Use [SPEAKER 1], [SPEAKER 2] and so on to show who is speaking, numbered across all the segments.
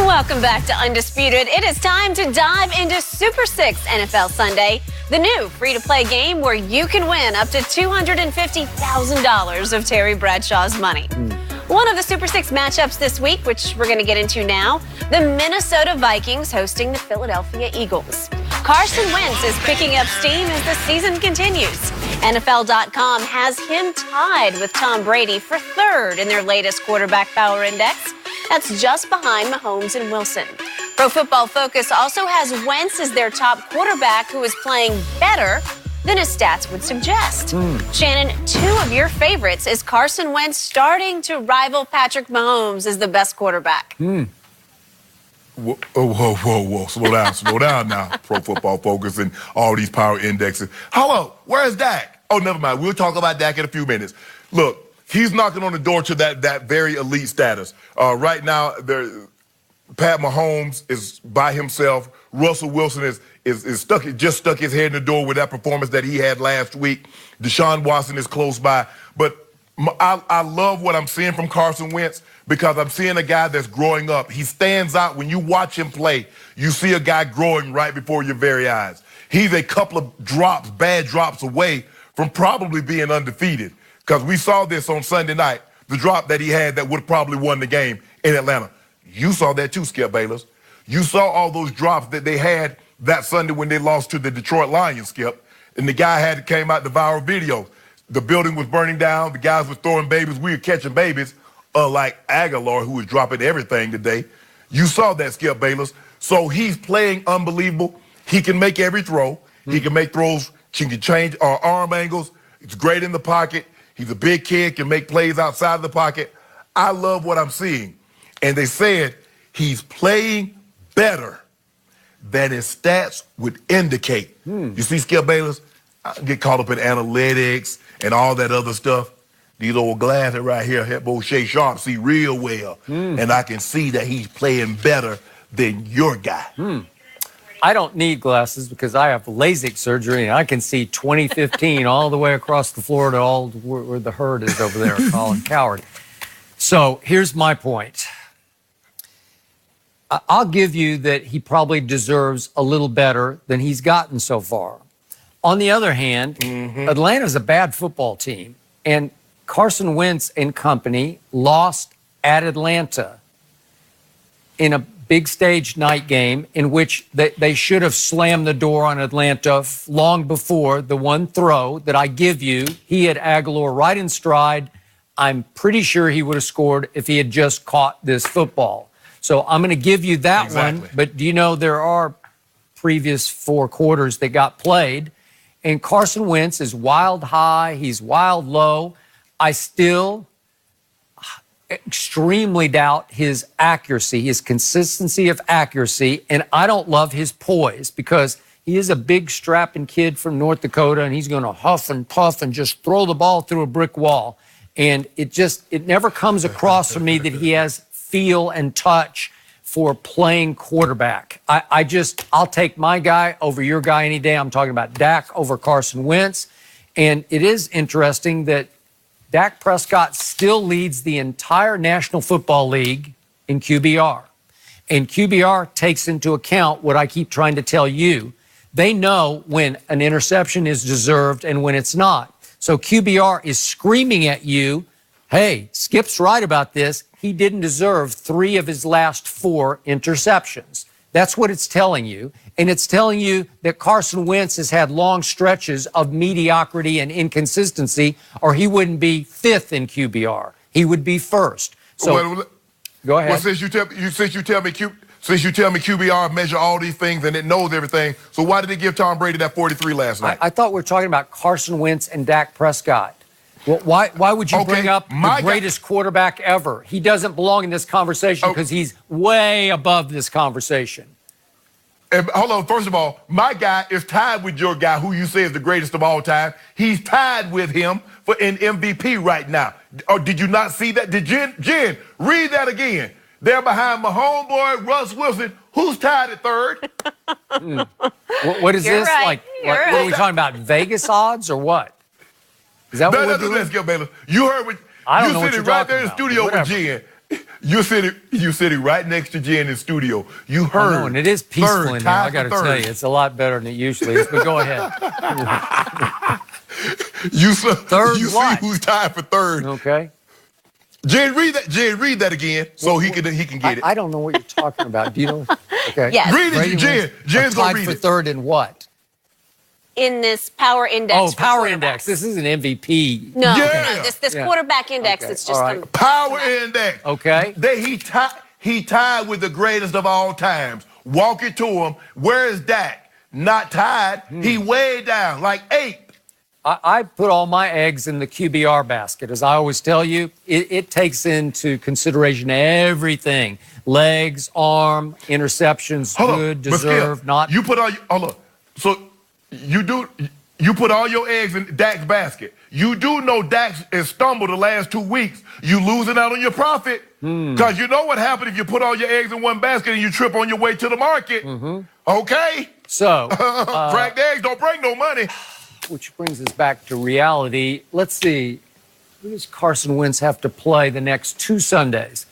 [SPEAKER 1] Welcome back to Undisputed. It is time to dive into Super 6 NFL Sunday, the new free-to-play game where you can win up to $250,000 of Terry Bradshaw's money. One of the Super 6 matchups this week, which we're going to get into now, the Minnesota Vikings hosting the Philadelphia Eagles. Carson Wentz is picking up steam as the season continues. NFL.com has him tied with Tom Brady for third in their latest quarterback power index. That's just behind Mahomes and Wilson. Pro Football Focus also has Wentz as their top quarterback, who is playing better than his stats would suggest. Shannon, two of your favorites. Is Carson Wentz starting to rival Patrick Mahomes as the best quarterback?
[SPEAKER 2] Whoa. Slow down now, Pro Football Focus and all these power indexes. Hello, where's Dak? Oh, never mind. We'll talk about Dak in a few minutes. Look, he's knocking on the door to that very elite status. Right now, Pat Mahomes is by himself. Russell Wilson is stuck his head in the door with that performance that he had last week. Deshaun Watson is close by. But I love what I'm seeing from Carson Wentz because I'm seeing a guy that's growing up. He stands out. When you watch him play, you see a guy growing right before your very eyes. He's a couple of bad drops away from probably being undefeated. Because we saw this on Sunday night, the drop that he had that would have probably won the game in Atlanta. You saw that too, Skip Bayless. You saw all those drops that they had that Sunday when they lost to the Detroit Lions, Skip. And the guy came out the viral video. The building was burning down. The guys were throwing babies. We were catching babies, unlike Aguilar, who was dropping everything today. You saw that, Skip Bayless. So he's playing unbelievable. He can make every throw. He can make throws. He can change arm angles. He's great in the pocket. He's a big kid, can make plays outside of the pocket. I love what I'm seeing. And they said he's playing better than his stats would indicate. You see, Skip Bayless, I get caught up in analytics and all that other stuff. These old glasses right here help old Shay Sharp see real well. And I can see that he's playing better than your guy.
[SPEAKER 3] I don't need glasses because I have LASIK surgery and I can see 2015 all the way across the floor to where the herd is over there, Colin Coward. So here's my point. I'll give you that he probably deserves a little better than he's gotten so far. On the other hand, Atlanta's a bad football team, and Carson Wentz and company lost at Atlanta in a big stage night game in which they should have slammed the door on Atlanta long before the one throw that I give you. He had Aguilar right in stride. I'm pretty sure he would have scored if he had just caught this football. So I'm going to give you that one. But do you know there are previous 4 quarters that got played? And Carson Wentz is wild high. He's wild low. I still extremely doubt his accuracy, his consistency of accuracy, and I don't love his poise because he is a big strapping kid from North Dakota, and he's going to huff and puff and just throw the ball through a brick wall. And it never comes across for me that he has feel and touch for playing quarterback. I'll take my guy over your guy any day. I'm talking about Dak over Carson Wentz. And it is interesting that Dak Prescott still leads the entire National Football League in QBR. And QBR takes into account what I keep trying to tell you. They know when an interception is deserved and when it's not. So QBR is screaming at you, hey, Skip's right about this. He didn't deserve 3 of his last 4 interceptions. That's what it's telling you. And it's telling you that Carson Wentz has had long stretches of mediocrity and inconsistency, or he wouldn't be 5th in QBR. He would be 1st. So go ahead.
[SPEAKER 2] Well, since you tell me QBR measure all these things and it knows everything, so why did they give Tom Brady that 43 last night?
[SPEAKER 3] I thought we were talking about Carson Wentz and Dak Prescott. Well, why would you bring up the greatest quarterback ever? He doesn't belong in this conversation because he's way above this conversation.
[SPEAKER 2] And hold on, first of all, my guy is tied with your guy, who you say is the greatest of all time. He's tied with him in MVP right now. Oh, did you not see that? Did Jen, read that again. They're behind my homeboy, Russ Wilson, who's tied at 3rd.
[SPEAKER 3] What is
[SPEAKER 1] You're
[SPEAKER 3] this?
[SPEAKER 1] right.
[SPEAKER 3] What are we talking about, Vegas odds or what? Is that what we're doing?
[SPEAKER 2] Let's go, Baylor. You heard what
[SPEAKER 3] I don't know
[SPEAKER 2] you
[SPEAKER 3] what
[SPEAKER 2] sitting
[SPEAKER 3] you're
[SPEAKER 2] right there in the
[SPEAKER 3] talking
[SPEAKER 2] studio
[SPEAKER 3] about.
[SPEAKER 2] with Jen. You're sitting right next to Jen in studio. You heard.
[SPEAKER 3] I know, and it is peaceful in here. I got to
[SPEAKER 2] third.
[SPEAKER 3] tell you, it's a lot better than it usually is. But go ahead.
[SPEAKER 2] You
[SPEAKER 3] Third
[SPEAKER 2] see
[SPEAKER 3] what?
[SPEAKER 2] who's tied for third.
[SPEAKER 3] Okay.
[SPEAKER 2] Jen, read that. Jen, read that again so he can get it.
[SPEAKER 3] I don't know what you're talking about. Do you know? Okay.
[SPEAKER 1] Yes.
[SPEAKER 2] Read
[SPEAKER 3] Brady
[SPEAKER 2] it, Jen.
[SPEAKER 3] Wentz
[SPEAKER 2] Jen's gonna
[SPEAKER 3] tied
[SPEAKER 2] read
[SPEAKER 3] for
[SPEAKER 2] it.
[SPEAKER 3] third in what?
[SPEAKER 1] In this power index.
[SPEAKER 3] Oh,
[SPEAKER 1] for
[SPEAKER 3] power
[SPEAKER 1] quarterbacks.
[SPEAKER 3] index. This is an MVP.
[SPEAKER 1] No,
[SPEAKER 2] Yeah.
[SPEAKER 1] no, this
[SPEAKER 3] Yeah.
[SPEAKER 1] quarterback index
[SPEAKER 3] Okay,
[SPEAKER 1] that's just
[SPEAKER 3] all right.
[SPEAKER 1] come-
[SPEAKER 2] Power index.
[SPEAKER 3] Okay.
[SPEAKER 2] He tied with the greatest of all times. Walk it to him. Where is Dak? Not tied. He way down, like 8.
[SPEAKER 3] I put all my eggs in the QBR basket. As I always tell you, it takes into consideration everything. Legs, arm, interceptions,
[SPEAKER 2] Hold
[SPEAKER 3] good,
[SPEAKER 2] on, but Skip,
[SPEAKER 3] deserved, not.
[SPEAKER 2] You put all. Hold on. So you put all your eggs in Dak's basket. You do know Dak has stumbled the last 2 weeks. You losing out on your profit because you know what happened if you put all your eggs in one basket and you trip on your way to the market. Okay.
[SPEAKER 3] So,
[SPEAKER 2] Cracked eggs don't bring no money.
[SPEAKER 3] which brings us back to reality. Let's see. Who does Carson Wentz have to play the next 2 Sundays?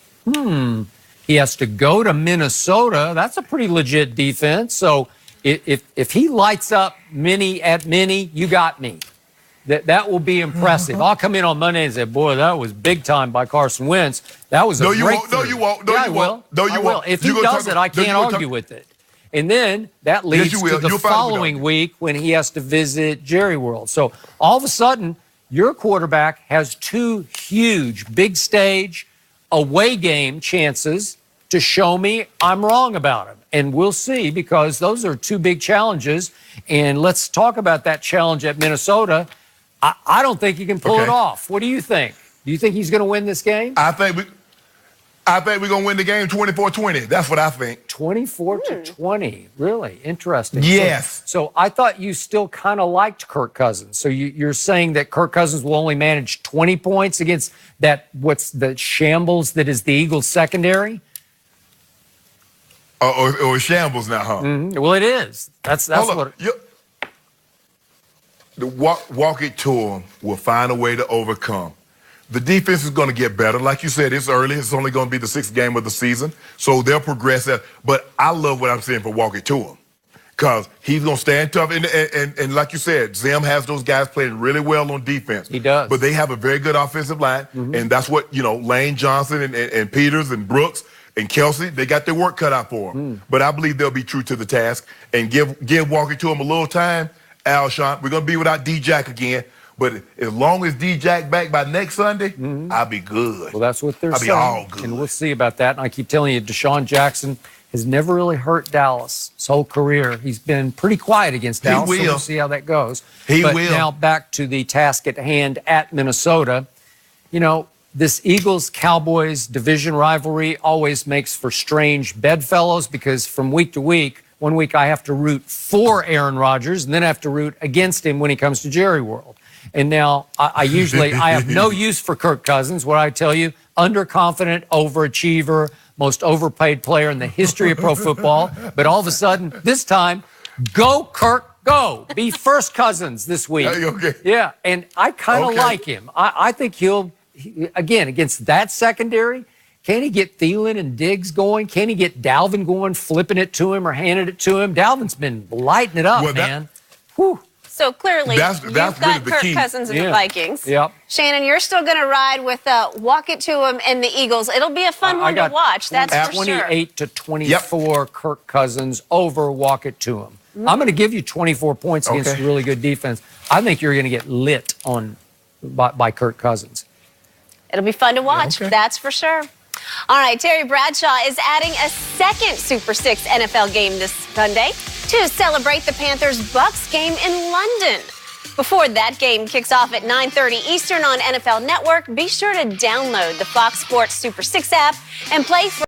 [SPEAKER 3] He has to go to Minnesota. That's a pretty legit defense. So if he lights up Mini at Mini, you got me. That will be impressive. I'll come in on Monday and say, boy, that was big time by Carson Wentz. That was a breakthrough.
[SPEAKER 2] No, you won't. No,
[SPEAKER 3] yeah,
[SPEAKER 2] you
[SPEAKER 3] I
[SPEAKER 2] won't.
[SPEAKER 3] will.
[SPEAKER 2] No, you
[SPEAKER 3] I will.
[SPEAKER 2] won't.
[SPEAKER 3] If he
[SPEAKER 2] You gonna
[SPEAKER 3] does
[SPEAKER 2] talk-
[SPEAKER 3] it, I
[SPEAKER 2] no, you
[SPEAKER 3] can't
[SPEAKER 2] gonna
[SPEAKER 3] argue
[SPEAKER 2] talk-
[SPEAKER 3] with it. And then that leads
[SPEAKER 2] you
[SPEAKER 3] to
[SPEAKER 2] will.
[SPEAKER 3] the
[SPEAKER 2] You'll finally
[SPEAKER 3] following
[SPEAKER 2] know.
[SPEAKER 3] week when he has to visit Jerry World. So all of a sudden, your quarterback has 2 huge, big stage, away game chances to show me I'm wrong about him. And we'll see, because those are 2 big challenges. And let's talk about that challenge at Minnesota. I don't think he can pull it
[SPEAKER 2] Okay.
[SPEAKER 3] off. What do you think? Do you think he's going to win this game?
[SPEAKER 2] I think we're gonna win the game 24-20. That's what I think.
[SPEAKER 3] 24-20. Really interesting.
[SPEAKER 2] Yes.
[SPEAKER 3] So I thought you still kind of liked Kirk Cousins. So you're saying that Kirk Cousins will only manage 20 points against what's the shambles that is the Eagles secondary?
[SPEAKER 2] Or shambles now, huh?
[SPEAKER 3] Well, it is. That's
[SPEAKER 2] Hold
[SPEAKER 3] what.
[SPEAKER 2] up. Walk it to him. We'll find a way to overcome. The defense is going to get better. Like you said, it's early. It's only going to be the 6th game of the season. So they'll progress. But I love what I'm saying for walk it to him, because he's going to stand tough. And like you said, Zim has those guys playing really well on defense.
[SPEAKER 3] He does.
[SPEAKER 2] But they have a very good offensive line. And that's what, Lane Johnson and Peters and Brooks and Kelsey, they got their work cut out for them. But I believe they'll be true to the task and give walk it to him a little time. Alshon, we're going to be without D-Jack again. But as long as D-Jack back by next Sunday, I'll be good.
[SPEAKER 3] Well, that's what they're
[SPEAKER 2] I'll
[SPEAKER 3] saying.
[SPEAKER 2] be all good.
[SPEAKER 3] And we'll see about that. And I keep telling you, Deshaun Jackson has never really hurt Dallas his whole career. He's been pretty quiet against Dallas.
[SPEAKER 2] will.
[SPEAKER 3] So we'll see how that goes.
[SPEAKER 2] He
[SPEAKER 3] but
[SPEAKER 2] will.
[SPEAKER 3] Now back to the task at hand at Minnesota. This Eagles-Cowboys division rivalry always makes for strange bedfellows, because from week to week, one week I have to root for Aaron Rodgers, and then I have to root against him when he comes to Jerry World. And now I have no use for Kirk Cousins. What I tell you, underconfident, overachiever, most overpaid player in the history of pro football. But all of a sudden, this time, go Kirk, go. Be first Cousins this week.
[SPEAKER 2] Okay.
[SPEAKER 3] Yeah, and I kind of
[SPEAKER 2] Okay.
[SPEAKER 3] like him. I think again, against that secondary, can he get Thielen and Diggs going? Can he get Dalvin going, flipping it to him or handing it to him? Dalvin's been lighting it up,
[SPEAKER 2] Well,
[SPEAKER 3] man. Whew.
[SPEAKER 1] So clearly,
[SPEAKER 2] That's
[SPEAKER 1] you've
[SPEAKER 2] really
[SPEAKER 1] got
[SPEAKER 2] the
[SPEAKER 1] Kirk
[SPEAKER 2] key.
[SPEAKER 1] Cousins and the
[SPEAKER 3] Yeah.
[SPEAKER 1] Vikings.
[SPEAKER 3] Yep.
[SPEAKER 1] Shannon, you're still going to ride with walk it to him and the Eagles. It'll be a fun
[SPEAKER 3] I
[SPEAKER 1] one to
[SPEAKER 3] got
[SPEAKER 1] watch. That's for sure.
[SPEAKER 3] 28-24, Kirk Cousins over, walk it to him. I'm going to give you 24 points against
[SPEAKER 2] Okay.
[SPEAKER 3] a really good defense. I think you're going to get lit by Kirk Cousins.
[SPEAKER 1] It'll be fun to watch.
[SPEAKER 2] Okay.
[SPEAKER 1] That's for sure. All right, Terry Bradshaw is adding a second Super 6 NFL game this Sunday to celebrate the Panthers-Bucks game in London. Before that game kicks off at 9:30 Eastern on NFL Network, be sure to download the Fox Sports Super 6 app and play for